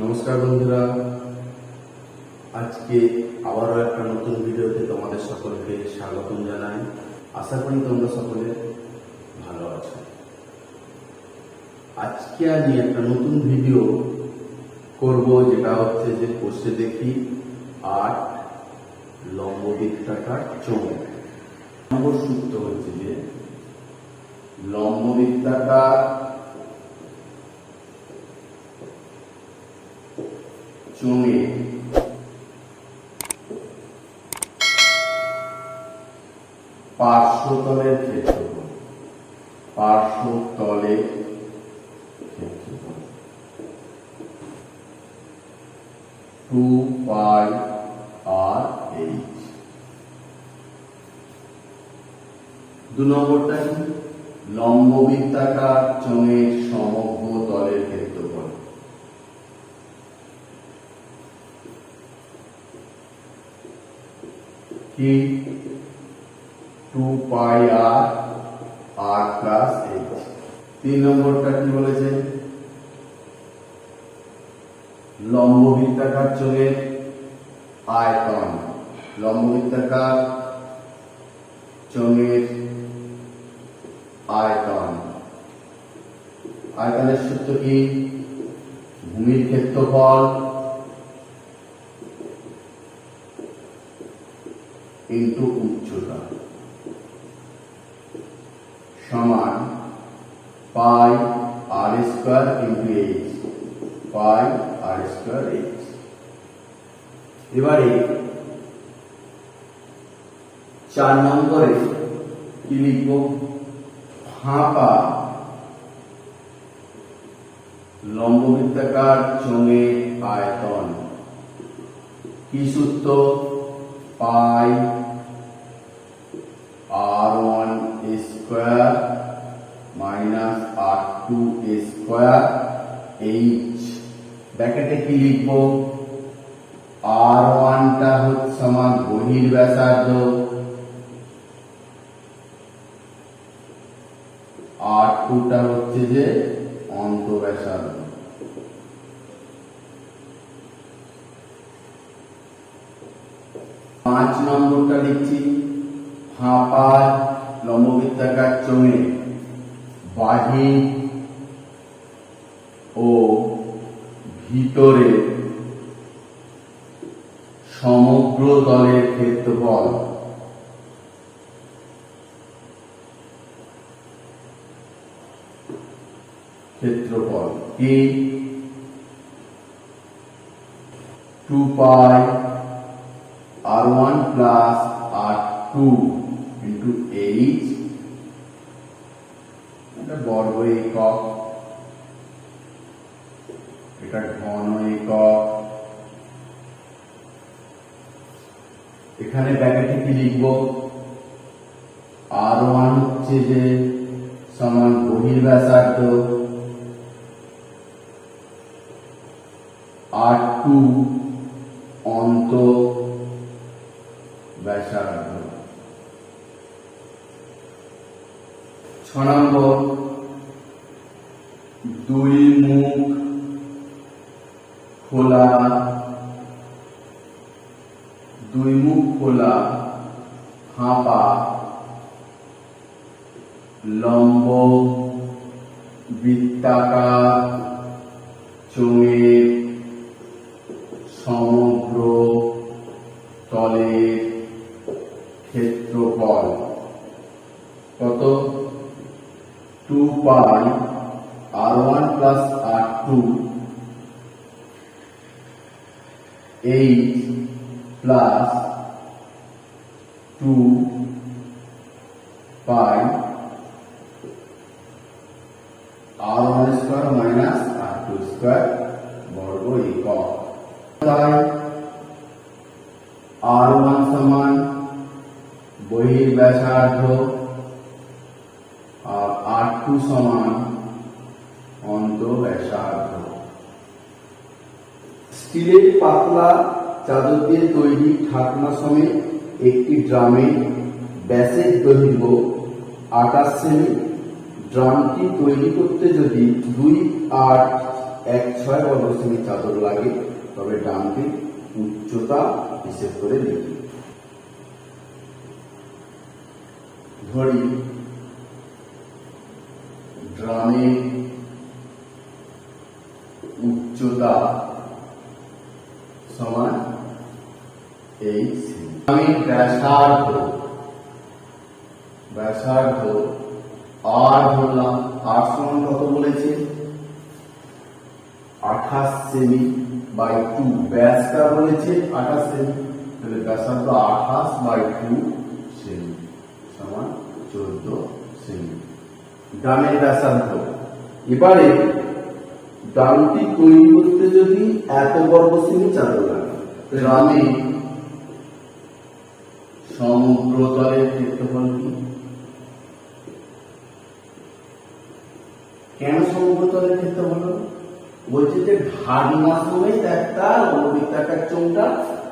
নমস্কার বন্ধুরা, আজকে আবারও একটা নতুন ভিডিওতে তোমাদের সকলকে স্বাগতম জানাই। আশা করি তোমরা সকলে ভালো আছো। আজকে আমি একটা নতুন ভিডিও করব, যেটা হচ্ছে যে কোষে দেখি ৮ লম্ব বৃত্তাকার চোঙ। নম্বর সূত্র হচ্ছে যে লম্ব বৃত্তাকার চোঙে পার্শ্বতলের ক্ষেত্রফল, পার্শ্বতলের ক্ষেত্রফল 2πr/h। ২ নম্বরটা কি? লম্ব বৃত্তাকার চোঙের সমগ্র তলের ক্ষেত্রফল। কি? 2πr/h। ৩ নম্বরটা কি বলেছে? লম্ব বৃত্তাকার চোঙের আয়তন, লম্ব বৃত্তাকার চোঙের আয়তন। আয়তনের সূত্র কি? ভূমির ক্ষেত্রফল ইন্টু উচ্চতা সমান πr² into h, πr² h। এবারে ৪ নম্বরে কি লিখব? ফাঁপা লম্ব বৃত্তাকার চোঙের আয়তন। কি সূত্র? πr1² minus r2² h। ব্র্যাকেটে কি লিখব? r1 টা হচ্ছে সমান বহির্ব্যাসার্ধ, r2 টা হচ্ছে যে অন্তঃব্যাসার্ধ। পাঁচ নম্বরটা লিখছি, ফাঁপা লম্ব বৃত্তাকার চোঙে বাহির ও ভিতরে সমগ্র তলের ক্ষেত্রফল। ক্ষেত্রফল কি? 2πr1 plus r2 into h। এটা বর্গ একক, এটা ঘন একক। এখানে ব্র্যাকেটে কি লিখব? r1 হচ্ছে যে সমান বহির্ব্যাসার্ধ, r2 অন্তঃব্যাসার্ধ। ৬ নম্বর, দুই মুখ খোলা ফাঁপা লম্ব বৃত্তাকার চোঙের সমগ্র তলের ক্ষেত্রফল কত? 2πr1 plus r2 h plus 2πr1² minus r2² বর্গ একক। তাই r1 সমান বহির্ব্যাসার্ধ আর r2 সমান অন্তঃব্যাসার্ধ। স্টিলের পাতলা চাদর দিয়ে তৈরি ঢাকনা সমেত একটি ড্রামে ব্যাসের দৈর্ঘ্য 28 সেমি। ড্রামটি তৈরি করতে যদি 2 8 1/6 বর্গ সেমি চাদর লাগে, তবে ড্রামটির উচ্চতা হিসেব করে লিখি। ধরি ড্রামের উচ্চতা সমান এই সেমি। ড্রামের ব্যাসার্ধ আর ধরলাম, আর সমান কত বলেছে 28 সেমি বাই 2, ব্যাসটা বলেছে 28 সেমি, তাহলে ব্যাসার্ধ 28 বাই 2 সেমি সমান 14 সেমি ড্রামের ব্যাসার্ধ। এবারে ড্রামটি তৈরি করতে যদি এত বর্গ সেমি চাদর লাগে, ড্রামে সমগ্রতলের ক্ষেত্রফল কি? কেন সমগ্রতলের ক্ষেত্রফল? বলছে যে ঢাকনা সমেত একটা লম্ববৃত্তাকার চোঙটা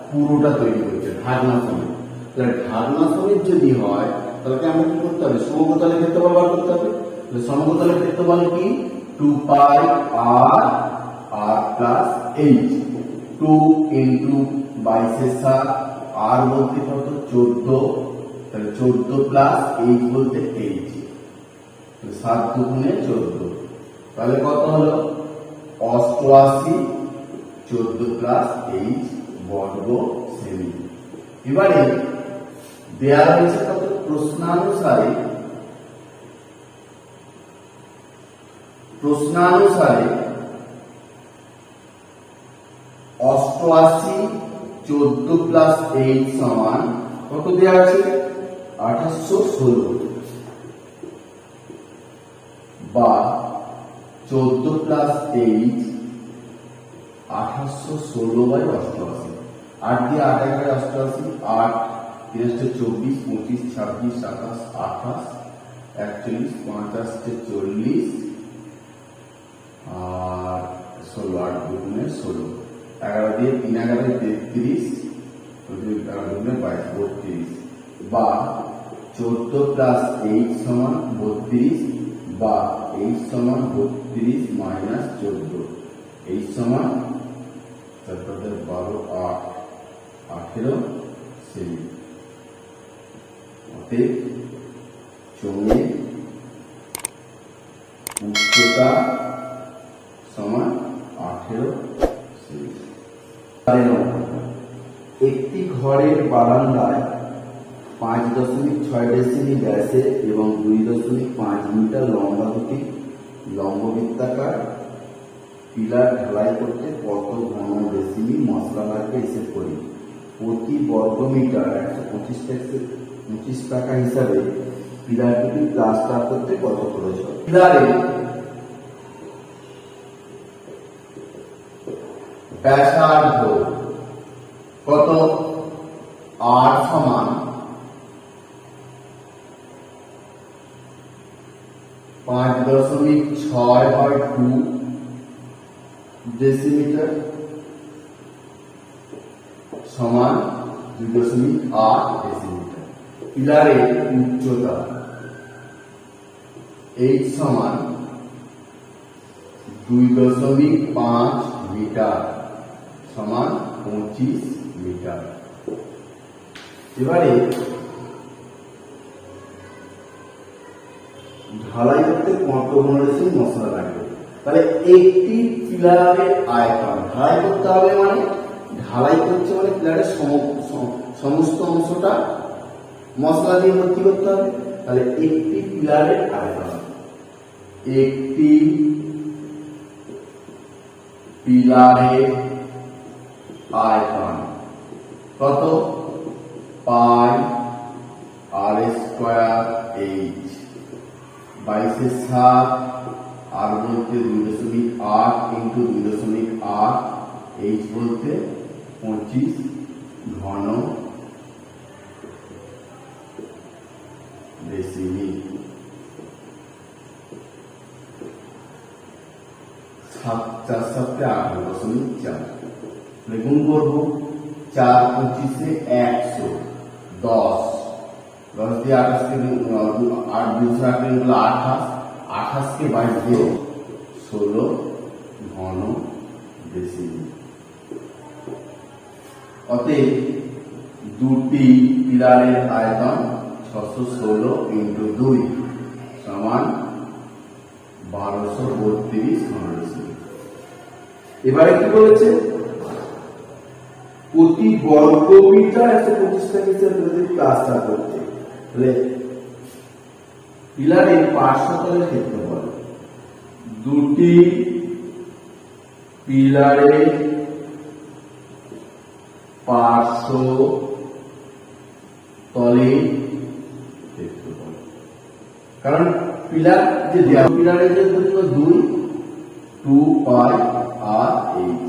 পুরোটা তৈরি করছে ঢাকনা সমেত। তাহলে ঢাকনা সমেত যদি হয় তাহলে আমরা কি করতে হবে? সমগ্রতলের ক্ষেত্রফল বার করতে হবে। সমগ্রতলের ক্ষেত্রফল কি? 2 পাই আর আর প্লাস এইচ, 2 ইন্টু 22 আর বলতে কত 14, তাহলে 14 প্লাস এইচ বলতে এইচ, 7 দুগুণে 14, তাহলে কত হলো 88, 14 প্লাস এইচ বর্গ সেমি। এবারে দেওয়া হয়েছে কত? প্রশ্নানুসারে 88, 14 প্লাস এইচ সমান কত দেওয়া আছে? 1816 বা 14 প্লাস এইচ 1816 বাই 88। 8 দিয়ে 8 এগারে 88, 8 3 24, 25, 26, 27, 28, 41, 50, 40 আর 16, 8 দুগুণে 16, 11 দিয়ে 3 এগারে 33, 11 দুগুণে 22, 32 বা 14 প্লাস এইচ সমান 32 বা এইচ সমান 32 মাইনাস 14, এইচ সমান 12, 8, 18 সেমি। অতএব চোঙের উচ্চতা সমান 18 সেমি। একটি ঘরের বারান্দায় 5.6 ডেসিমি ব্যাসে এবং 2.5 মিটার লম্বা দুটি লম্ববৃত্তাকার পিলার ঢালাই করতে কত ঘন ডেসিমি মশলা লাগবে হিসেব করি। প্রতি বর্গ মিটার 125 টাকা হিসাবে পিলার দুটি প্লাস্টার করতে কত খরচ হয়? পিলারে ব্যাসার্ধ কত? আর সমান 5.6/2 ডেসিমিটার সমান 2.8 ডেসিমিটার। পিলারের উচ্চতা এইচ সমান 2.5 মিটার সমান 25 মিটার। এবারে ঢালাই করতে কত ঘন ডেসিমি মশলা লাগবে? তাহলে একটি পিলারের আয়তন ঢালাই করতে হবে, মানে ঢালাই করছে মানে পিলারের সমস্ত অংশটা মশলা দিয়ে ভর্তি করতে হবে। তাহলে একটি পিলারের আয়তন, একটি পিলারের আয়তন কত? পাই আর স্কয়ার এইচ, 22/7 আর বলতে 2.8 ইন্টু 2.8, এইচ বলতে 25 ঘন ডেসিমি। 7 4 7 8.4 গুণ করবো। 4 25 100, 10 দিয়ে 28 কে 8 2 28, 28 কে 22 দিয়ে 16 ঘন ঘন ডেসিমিল। অতএব দুটি পিলারের আয়তন 616 ইন্টু 2 সমান 1232 ঘন ডেসিমিল। এবারে কি বলেছে, প্রতি বর্গ মিটার 125 টাকা হিসেবে যদি প্লাস্টার করতে, তাহলে পিলারের পার্শ্বতলের ক্ষেত্রফল, দুটি পিলারের পার্শ্ব তলের ক্ষেত্রফল, কারণ পিলার যে পিলারের যে দৈর্ঘ্য 2 পাই আর এইচ,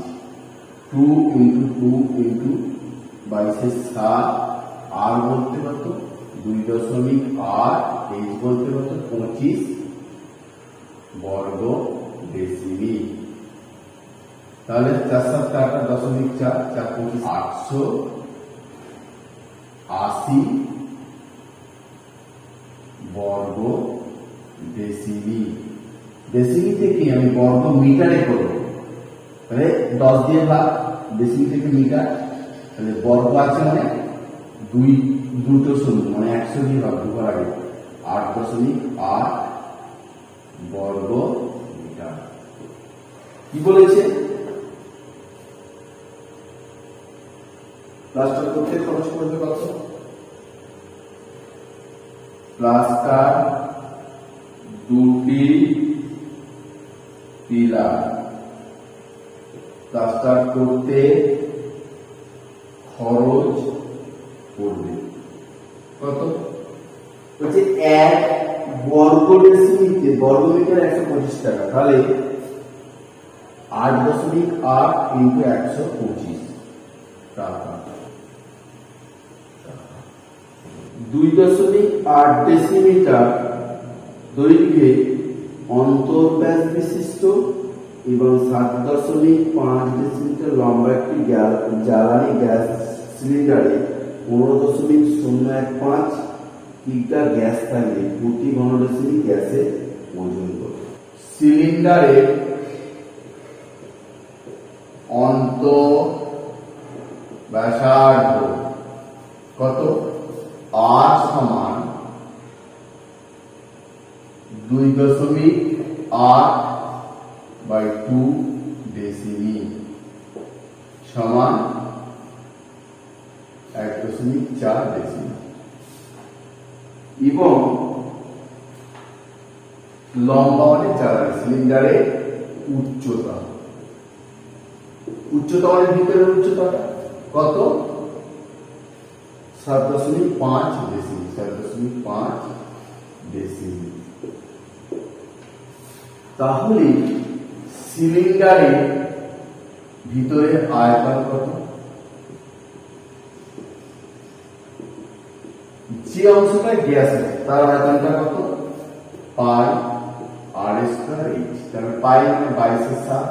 2 ইন্টু 2 ইন্টু 22/7, আর বলতে কত 2.8, এইচ বলতে কত 25 বর্গ ডেসিমিল। তাহলে 4/7 4 880 বর্গ ডেসিমিল। ডেসিমিল থেকে আমি বর্গ মিটারে করব, তাহলে 10 দিয়ে ভাগ, ডেসিমিল থেকে মিটার, তাহলে বর্গ আছে মানে দুটো শূন্য মানে 100 দিয়ে ভাগ, দুবার আগে 8.8 বর্গ মিটার। কি বলেছে, প্লাস্টার করতে খরচ পড়বে কত, প্লাস্টার দুটি পিলার প্লাস্টার করতে খরচ পড়বে কত, বলছে 1 বর্গ ডেসিমিলে বর্গ মিটার 125 টাকা, তাহলে 8.8 ইন্টু 125 টাকা। 2.8 ডেসিমিটার দৈর্ঘ্যে অন্তর্ব্যাস বিশিষ্ট এবং 7.5 ডেসিমিটার লম্বা একটি জ্বালানি গ্যাস সিলিন্ডারে 15.015 লিটার গ্যাস থাকলে প্রতি ঘন ডেসিমিল গ্যাসের ওজন কত। সিলিন্ডারের ব্যাসার্ধ কত, আর সমান 2.8/2 ডেসিমিল সমান 1.4 ডেসিমিল, এবং লম্বা মানে জ্বালানি সিলিন্ডারের উচ্চতা মানে ভিতরের উচ্চতাটা কত, 7.5 ডেসিমিল, 7.5 ডেসিমিল। তাহলে সিলিন্ডারের ভিতরে আয়তন কত, যে অংশটা গ্যাস আছে তার আয়তনটা কত, পাই আর স্কয়ার এইচ, তাহলে পাই মানে 22/7,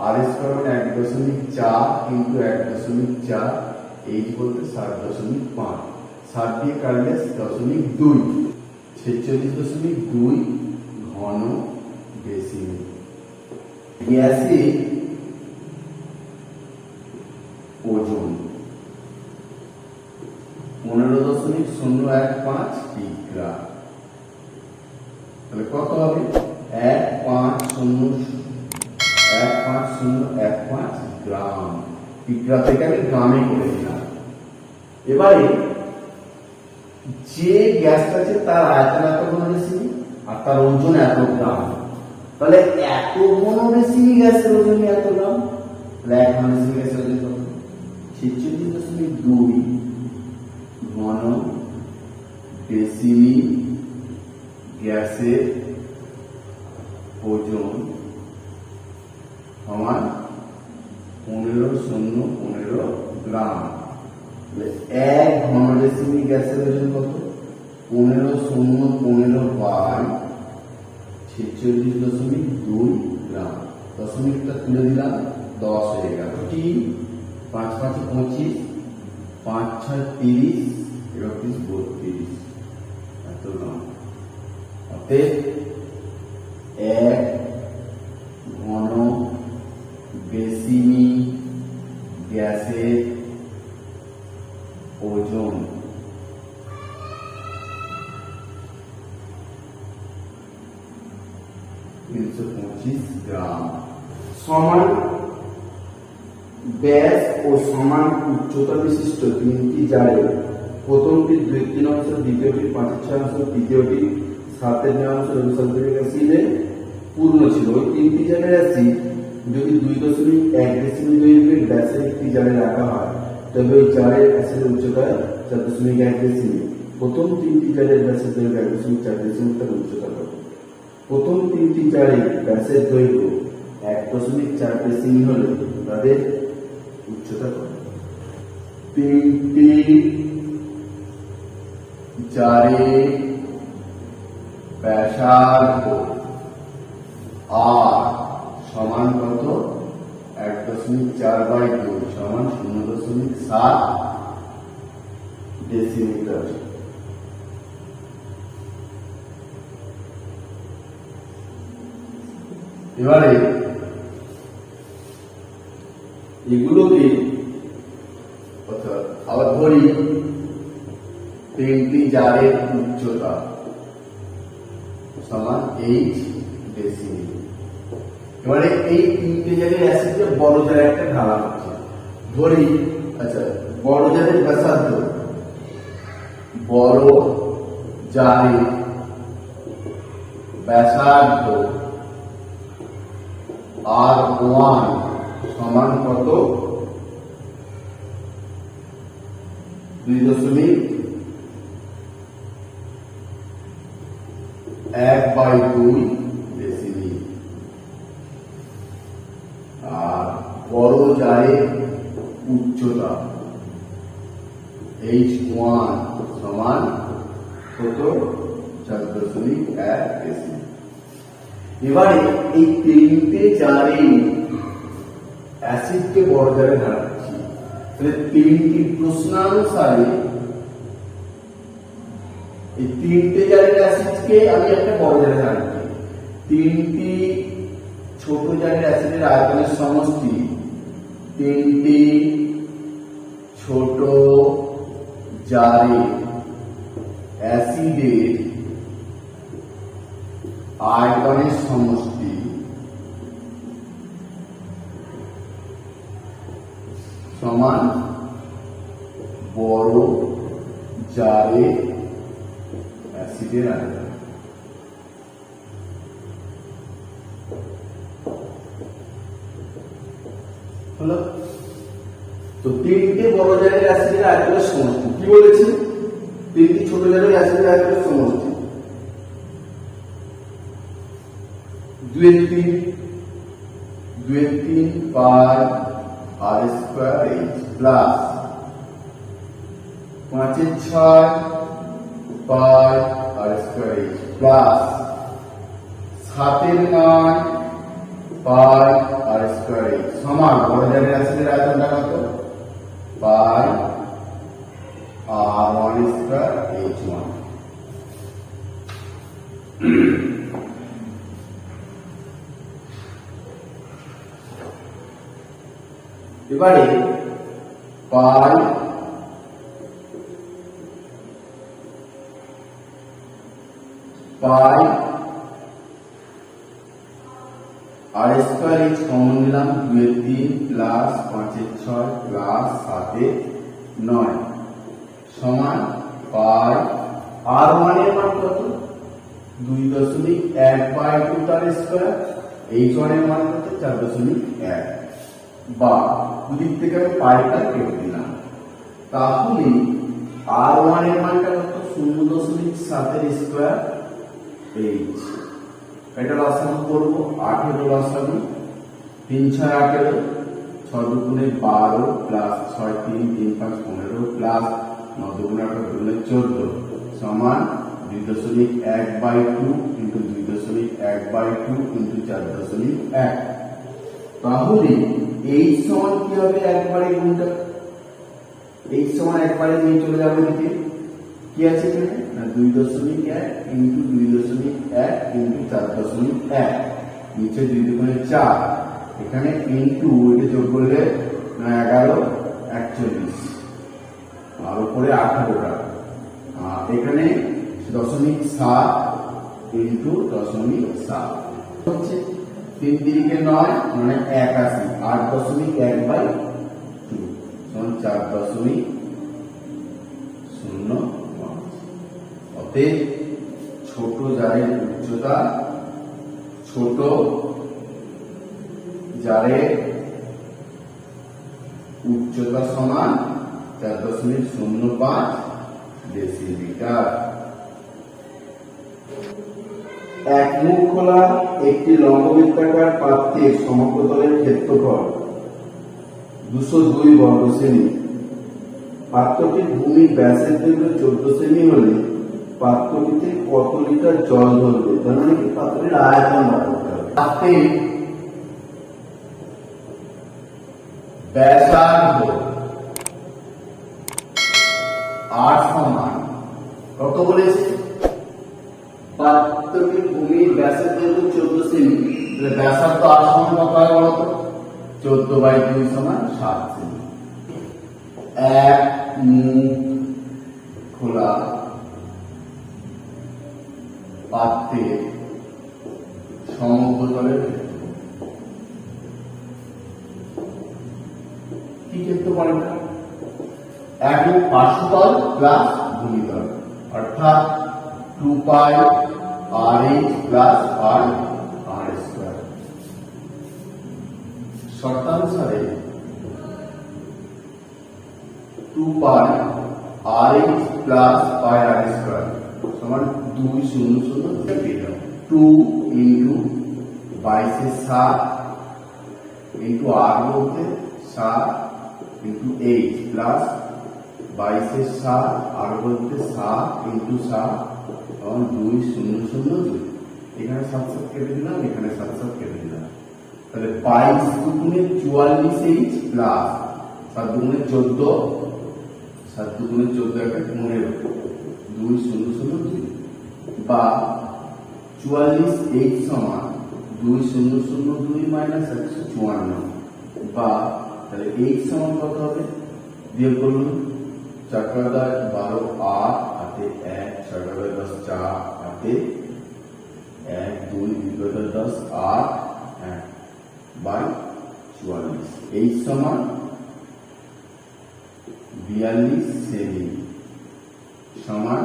আর স্কয়ার মানে 1.4 ইন্টু 1.4, এইচ বলতে 7.5, 7 দিয়ে কাটলে 0.2, 46.2 ঘন ডেসিমিল। গ্যাসের ওজন 15.015 কিগ্রা, তাহলে কত হবে 15015 গ্রাম। কিগ্রা থেকে আমি গ্রামে করে দিলাম। এবারে যে গ্যাসটা আছে তার আয়তন এত ঘন ডেসিমিল আর তার ওজন এত গ্রাম, তাহলে এত ঘন ডেসিমিল গ্যাসের ওজন এত গ্রাম, তাহলে 1 ঘন ডেসিমিল গ্যাসের ওজন কত, 46.2 ঘন ডেসিমিল গ্যাসের ওজন সমান 1515 গ্রাম। 1 ঘন ডেসিমিল গ্যাসের ওজন কত, 1515 বাই 46.2 গ্রাম। দশমিকটা তুলে দিলাম, 10 হয়ে গেল। 5 5 25, 5 6 30, 31 32 এত গ্রাম। অতএব 1 ঘন ডেসিমি গ্যাসের ওজন। 325 গ্রাম সমান ব্যাস ও সমান উচ্চতা বিশিষ্ট তিনটি জারে প্রথমটি 2-3 অংশ, দ্বিতীয়টি 5-6 অংশ, তৃতীয়টি 7-9 অংশ সালফিউরিক অ্যাসিডে পূর্ণ ছিল। ওই তিনটি জারের অ্যাসিড যদি 2.1 ডেসিমিল দৈর্ঘ্যের ব্যাসের একটি জারে রাখা হয় তবে ওই জারের অ্যাসিডের উচ্চতা 4.1 ডেসিমিল। প্রথম তিনটি জারের ব্যাসের দৈর্ঘ্য 1.4 ডেসিমিল তার উচ্চতা কত? প্রথম তিনটি জারের ব্যাসের দৈর্ঘ্য 1.4 ডেসিমিল হলে তাদের উচ্চতা কত? তিনটি জারের ব্যাসার্ধ আর সমান কত? 1.4/2 সমান 0.7 ডেসিমিটার। এবারে এগুলোকে আবার ধরি তিনটি জারের উচ্চতা সমান h ডেসিমিল। এবারে এই তিনটে জারের অ্যাসিডে বড় জারে একটা ঢালা হচ্ছে, ধরি আচ্ছা বড় জারের ব্যাসার্ধ, বড় জারের ব্যাসার্ধ R1 সমান কত? 2.1/2 ডেসিমিল। আর বড় জারের উচ্চতা H1 সমান কত? 4.1 ডেসিমিল। এবারে এই তিনটে জারে অ্যাসিডকে বড় জারে ঢালাচ্ছি, তাহলে তিনটি প্রশ্নানুসারে এই তিনটে জারের অ্যাসিডকে আমি একটা বড় জারে ঢালাচ্ছি। তিনটি ছোট জারের অ্যাসিডের আয়তনের সমষ্টি তিনটি ছোট জারে অ্যাসিডের আয়তনের সমষ্টি সমান বড় জারে অ্যাসিডের আয়তন। হলো তো তিনটে বড় জারের অ্যাসিডের আয়তনের সমষ্টি কি বলেছি? তিনটি ছোট জারের অ্যাসিডের আয়তনের সমষ্টি 2/3 পাই r স্কয়ার h প্লাস 5/6 পাই r স্কয়ার h প্লাস 7/9 পাই r স্কয়ার h সমান বড় জারের অ্যাসিডের আয়তনটা কত? পাই r1 স্কয়ার h1। এবারে পাই আর স্কয়ার h কমন নিলাম, 2/3 প্লাস 5/6 প্লাস 7/9 সমান পাই r1 এর মান কত? 2.1/2 তার স্কয়ার, h1 এর মান কত? 4.1। বা দুদিক থেকে আমি পাইটা কেটে দিলাম, তাহলে r1 এর মানটা কত? 0.7 এর স্কয়ার h। এটা লসাগু করব, 18 লসাগু, 3/6 18, 6 দুগুণে 12 প্লাস 6 3 3 5 15 প্লাস 9 দুগুণে 18 দুগুণে 14 সমান 2.1/2 ইন্টু 2.1/2 ইন্টু 4.1। তাহলে h সমান কি হবে? একবারে গুণটা h সমান একবারে নিয়ে চলে যাবে এদিকে, কি আছে এখানে না 2.1 ইন্টু 2.1 ইন্টু 4.1, নিচে 2 দুগুণে 4 এখানে ইন্টু এটা যোগ করলে 11 41 আর উপরে 18টা, এখানে 0.7 ইন্টু 0.7 হচ্ছে 3 তিরিকে 9 মানে 81, 8.1/2 সমান 4.05। অতএব ছোট জারের উচ্চতা, ছোট জারের উচ্চতা সমান 4.05 ডেসিমিটার। এক মুখ খোলা একটি লম্ববৃত্তাকার পাত্রের সমগ্রতলের ক্ষেত্রফল 202 বর্গ সেমি। পাত্রটির ভূমির ব্যাসের দৈর্ঘ্য 14 সেমি হলে পাত্রটিতে কত লিটার জল ধরবে? তার মানে কি পাত্রের আয়তন বার করতে হবে। পাত্রের ব্যাসার্ধ আর সমান কত বলেছে? পাত্রটির ভূমির ব্যাসের দৈর্ঘ্য 14 সেমি, তাহলে ব্যাসার্ধ আর সমান কত হয় বলতো? 14/2 সমান 7 সেমি। এক মুখ খোলা পাত্রের সমগ্রতলের কি ক্ষেত্রফল? এক পার্শ্বতল প্লাস ভূমিতল, অর্থাৎ 2π RH প্লাস r স্কয়ার। শর্তানুসারে 2π RH প্লাস r স্কয়ার সমান 200 পেয়ে যাবো। 2 ইন্টু 22/7 ইন্টু r বলতে 7 ইন্টু 8 প্লাস 22/7 r বলতে 7 ইন্টু 7 তখন 200 এখানে 7 কেটে দিলাম, এখানে 7 কেটে দিলাম, তাহলে 22 দুগুণে 44H প্লাস 7 দুগুণে 14, 7 দুগুণে 14 একটা 15, 200 বা 44H সমান 200 মাইনাস 154, বা তাহলে H সমান কত হবে? বিয়োগ করুন, 4×12 8 হাতে 1, 6×10 4 হাতে 1, 2 2×10 8 বাই 44। H সমান 42 সেমি সমান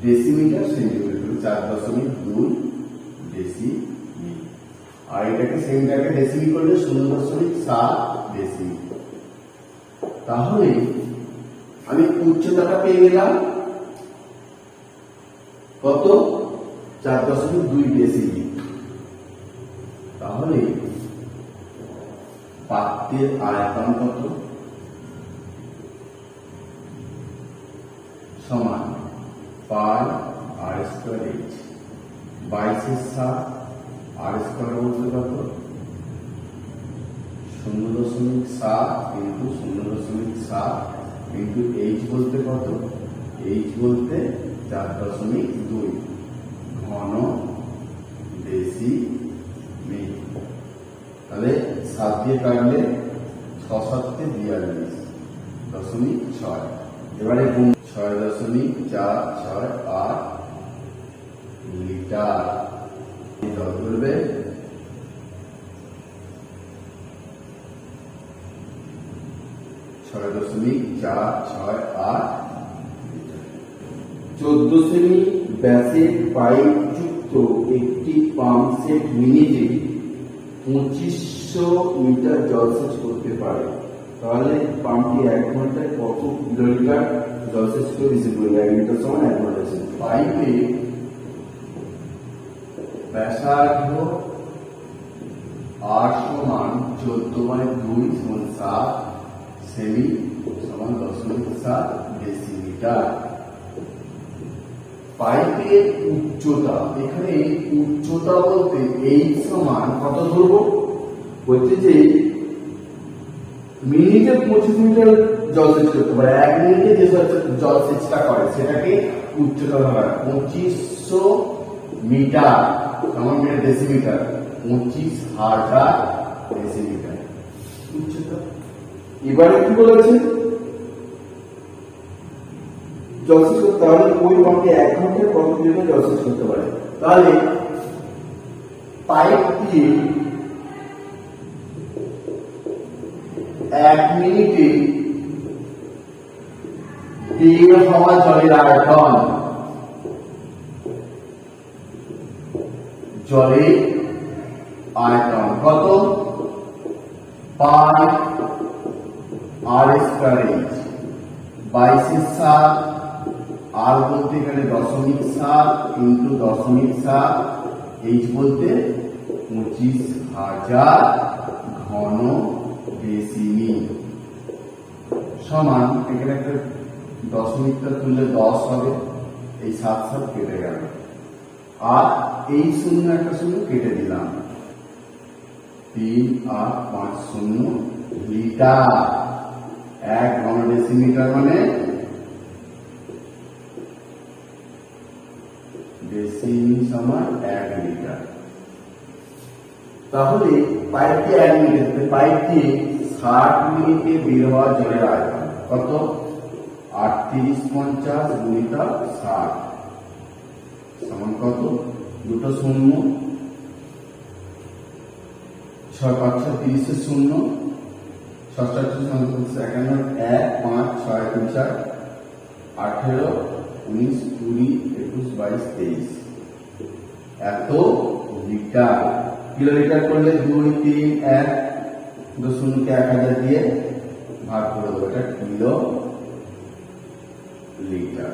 ডেসিমিটার সেন্টিমিটার, 4.2 ডেসিমি। আর এটাকে সেমিটারকে ডেসিমি করলে 0.7 ডেসিমি। তাহলে আমি উচ্চতাটা পেয়ে গেলাম কত? 4.2 ডেসিমি। তাহলে পাত্রের আয়তন কত? সমান পাই r square h। 22/7 r square বলতে কত? 0.7 ইন্টু 0.7 ইন্টু h বলতে কত? h বলতে 4.2 ঘন ডেসিমি। তাহলে 7 দিয়ে কাটলে 6×7=42.6। এবারে 6.468 লিটার জল ধরবে। 6.468 14 সেমি ব্যাসের পাইপ যুক্ত একটি পাম্প সেট মিনিটে 2500 মিটার জলসেচ করতে পারে। তাহলে পাম্পটি 1 ঘন্টায় কত কিলোলিটার জলসেচ করে রিসিভ করবে? 1 লিটার সমান 1 ঘন্টা। পাইপে ব্যাসার্ধ r সমান 14/2 সমান 7 সেমি সমান 0.7 ডেসিমিটার। পাইপের উচ্চতা, এখানে উচ্চতা বলতে h সমান কত ধরবো? বলছে যে মিনিটে 25 মিটার জলসেচ করতে পারে। 1 মিনিটে যে জলসেচটা করে সেটাকে উচ্চতা ধরা হয়। 2500 মিটার সমান ডেসিমিটার, 25,000 ডেসিমিটার উচ্চতা। এবারে কি বলেছে, জলসেচ করতে হলে ওই পাম্পে 1 ঘন্টায় কত লিটার জলসেচ করতে পারে। তাহলে পাইপ দিয়ে 1 মিনিটে বের হওয়া জলের আয়তন, জলের আয়তন কত? 5 আর স্কয়ার এইচ, 22/7 আর বলতে এখানে 0.7 ইন্টু 0.7, এইচ বলতে 25,000 ঘন ডেসিমি সমান, এখানে একটা দশমিকটা তুললে 10 হবে, এই 7 কেটে গেল, আর এই শূন্য একটা শূন্য কেটে দিলাম, 3 আর 5 শূন্য লিটার। 1 ঘন ডেসিমিটার মানে ডেসিমি সমান 1 লিটার। তাহলে পাইপ দিয়ে 1 মিনিটে, পাইপ দিয়ে 60 মিনিটে বের হওয়া জলের আয়তন কত? 3850 গুণিত 60 সমান কত? দুটো শূন্য, 6 5 6 30 শূন্য, 6 4 51, 1 5 6 2 4 18 19 20 21 22 23 এত লিটার। কিলোমিটার করলে 2 3 1 2 শূন্যকে 1000 দিয়ে ভাগ করে দেবো, এটা কিলো লিটার।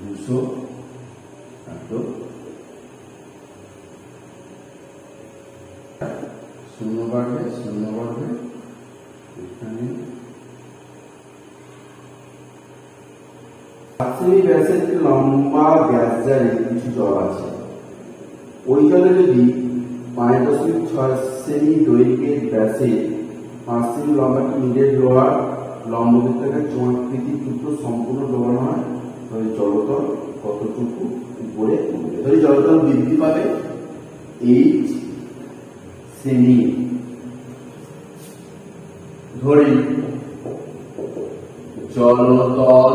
200 শূন্য বাড়বে, শূন্য বাড়বে, এখানে ব্যাসের লম্বা গ্যাস জারে কিছু জল আছে, ওই জলে যদি 5.6 সেমি দৈর্ঘ্যের ব্যাসে 5 সেমি লম্বা ইন্ডের লোহার লম্ববৃত্তাকার চোঙাকৃতি টুকরো সম্পূর্ণ ডোবানো হয়, তাহলে জলতল কতটুকু উপরে উঠবে? তাহলে জলতল বৃদ্ধি পাবে এইচ সেমি। ধরি জলতল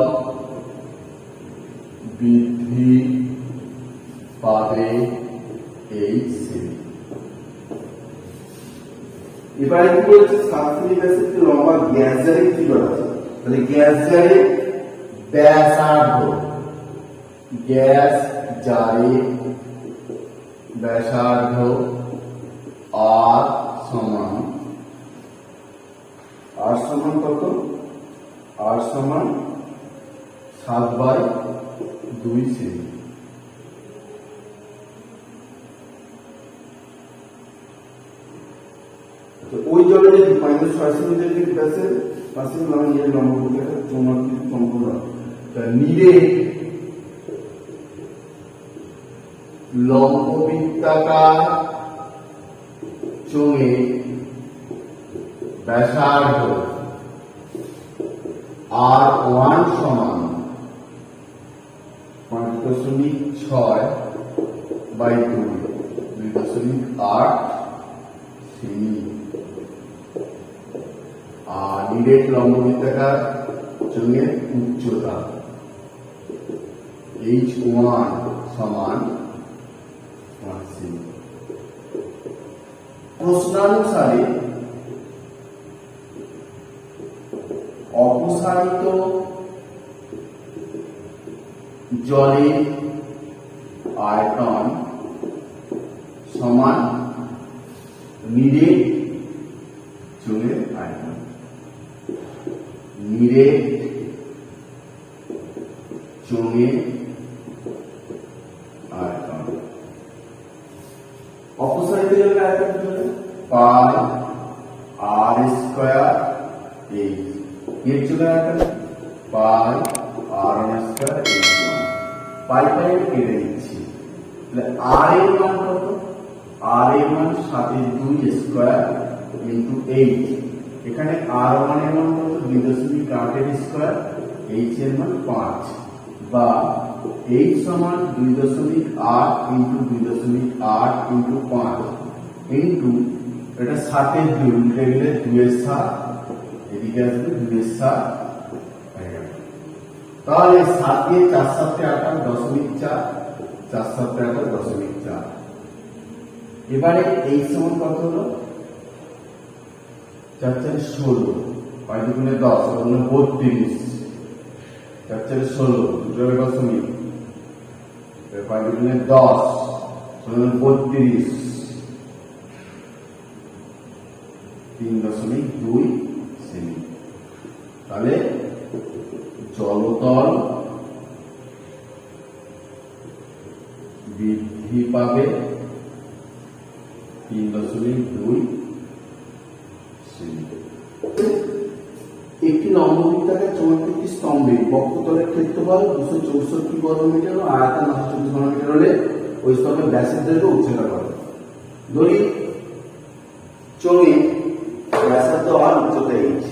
বৃদ্ধি পাবে এইচ সেমি। এবারে কি বলছে, 7 সেমি ব্যাসের লম্বা গ্যাস জারে কি করা আছে? তাহলে গ্যাস জারে ব্যাসার্ধ, গ্যাস জারে ব্যাসার্ধ আর সমান কত? আর সমান 7/2 সেমি। ওই জলে যদি -6 সেমি দৈর্ঘ্যের ব্যাসের 5 সেমি লম্বা ইন্ডের লম্ববৃত্তাকার চৌম্বকীয় সম্পূর্ণ, নিরে লম্ববৃত্তাকার চোঙে ব্যাসার্ধ R1 সমান 5.6/2, 2.8 সেমি। আর নিরেট লম্ববৃত্তাকার চোঙের উচ্চতা H1 সমান 5 সেমি। প্রশ্নানুসারে অপসারিত জলের আয়তন সমান নিরেট চোঙের আয়তন। নিরেট চোঙের আয়তন, অপসারিত জলের আয়তন পাই আর স্কয়ার এইচ, এর চোঙের আয়তন পাই আর স্কয়ার এইচ। পাই পাই কেটে দিচ্ছি, আর এর মান কত? আর এর মান 7/2 স্কয়ার ইন্টু এইচ। এখানে আর ওয়ান এর মান কত? 2.8 স্কয়ার, এইচ এর মান 5 বা এইচ সমান 2.8 ইন্টু 2.8 ইন্টু 5 ইন্টু এটা 7 এর 2 উল্টে গেলে 2 এর 7 এদিকে আসবে 2 এর 7 তাহলে 7 দিয়ে 4 7 18 দশমিক 4 4 7 18 দশমিক 4 এবারে এই সমান কত হলো 4 4 16 5 দুগুণে 10 মানে 32 4 4 16 দুটো দশমিক 5 দুগুণে 10 মানে 32 3.2 সেমি তাহলে জলতল বৃদ্ধি পাবে 3.2 সেমি। একটি লম্ববৃত্তাকার চৌম্বকীয় স্তম্ভে বক্ষতলের ক্ষেত্রফল 264 বর্গমিটার ও আয়তন 924 বর্গমিটার হলে ওই স্তম্ভের ব্যাসের দৈর্ঘ্য উচ্চতা কত। ধরি চোঙে ব্যাসার্ধ আর উচ্চতা h,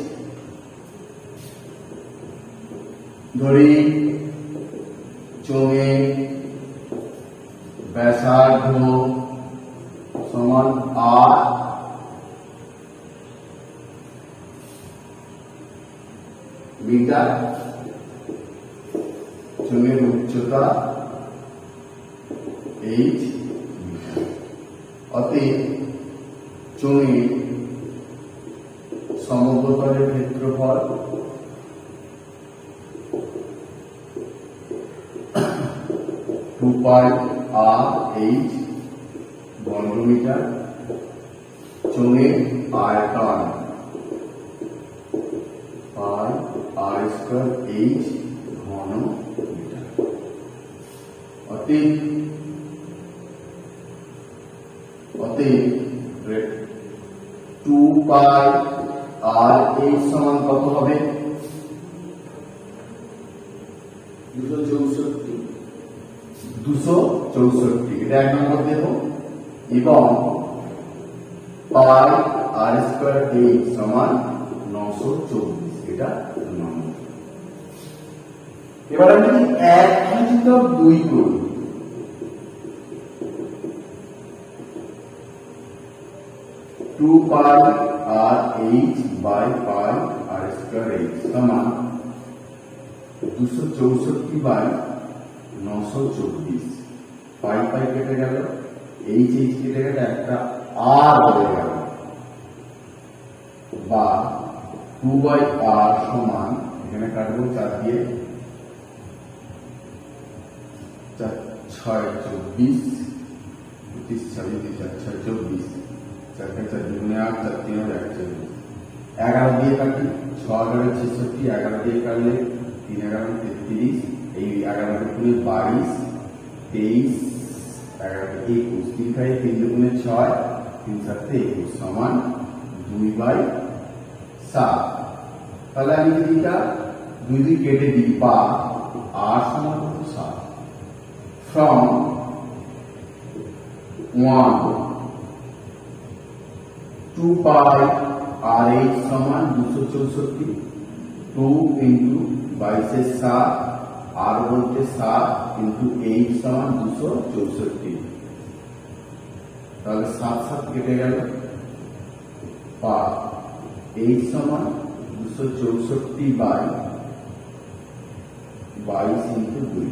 ধরি চোঙে ব্যাসার্ধ সমান r মিটার, চোঙের উচ্চতা h মিটার। অতএব চোঙে সমগ্রতলের ক্ষেত্রফল 2 পাই r h বর্গমিটার, চোঙের আয়তন পাই r স্কয়ার h ঘন মিটার। অতএব 2 পাই আর h সমান কত হবে 264 এটা এক নম্বর দেব, এবং পাই আর স্কয়ার h সমান 924 এটা 2 নম্বর। এবার আমি যদি 1/2 করি, two pi r h by pi r square h সমান 264 বাই 924। পাই পাই কেটে গেল, এইচ এইচ কেটে গেল, একটা আর হয়ে গেল, বা 2 বাই আর সমান এখানে কাটবো 4 দিয়ে, 4 6 24 26 26 4 6 24 4 4 দুগুণে 8 4 3 41 11 দিয়ে কাটি, 6 11 66, 11 দিয়ে কাটলে 3 11 33, এই 11 দুগুণে 22 23 11 21 3 খাই 3 দুগুণে 6 3 7 21 সমান 2/7। তাহলে আমি যদি এটা 2 দিয়ে কেটে দিই বা r সমান 7 from 1 2 পাই আর এইচ সমান 264, 2 ইন্টু 22 7 আর বলতে 7 ইন্টু এইচ সমান 264, তাহলে 7 7 কেটে গেল, বা এইচ সমান 264 বাই 22 ইন্টু 2,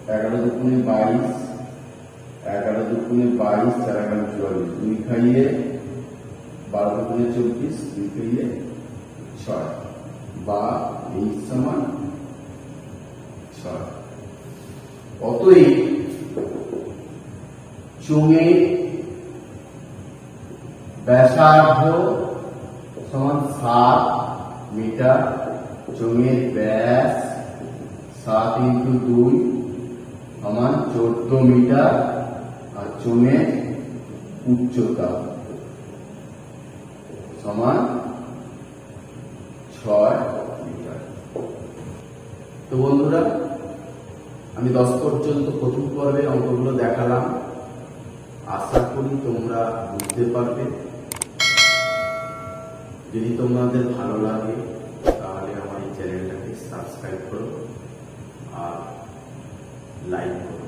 11 দুগুণে 22, 11 দুগুণে 22, 4 11 44, 2 খাইয়ে 12 দুগুণে 24, 2 খাইয়ে 6, বা এইচ সমান 6। অতএব চোঙের ব্যাসার্ধ সমান 7 মিটার, চোঙের ব্যাস 7 ইন্টু 2 সমান 14 মিটার, আর চোঙের উচ্চতা সমান 6 মিটার। তো বন্ধুরা, আমি 10 পর্যন্ত প্রথম পর্বের অঙ্কগুলো দেখালাম, আশা করি তোমরা বুঝতে পারবে। যদি তোমাদের ভালো লাগে তাহলে আমার এই চ্যানেলটাকে সাবস্ক্রাইব করো, আর লাইক করবেন।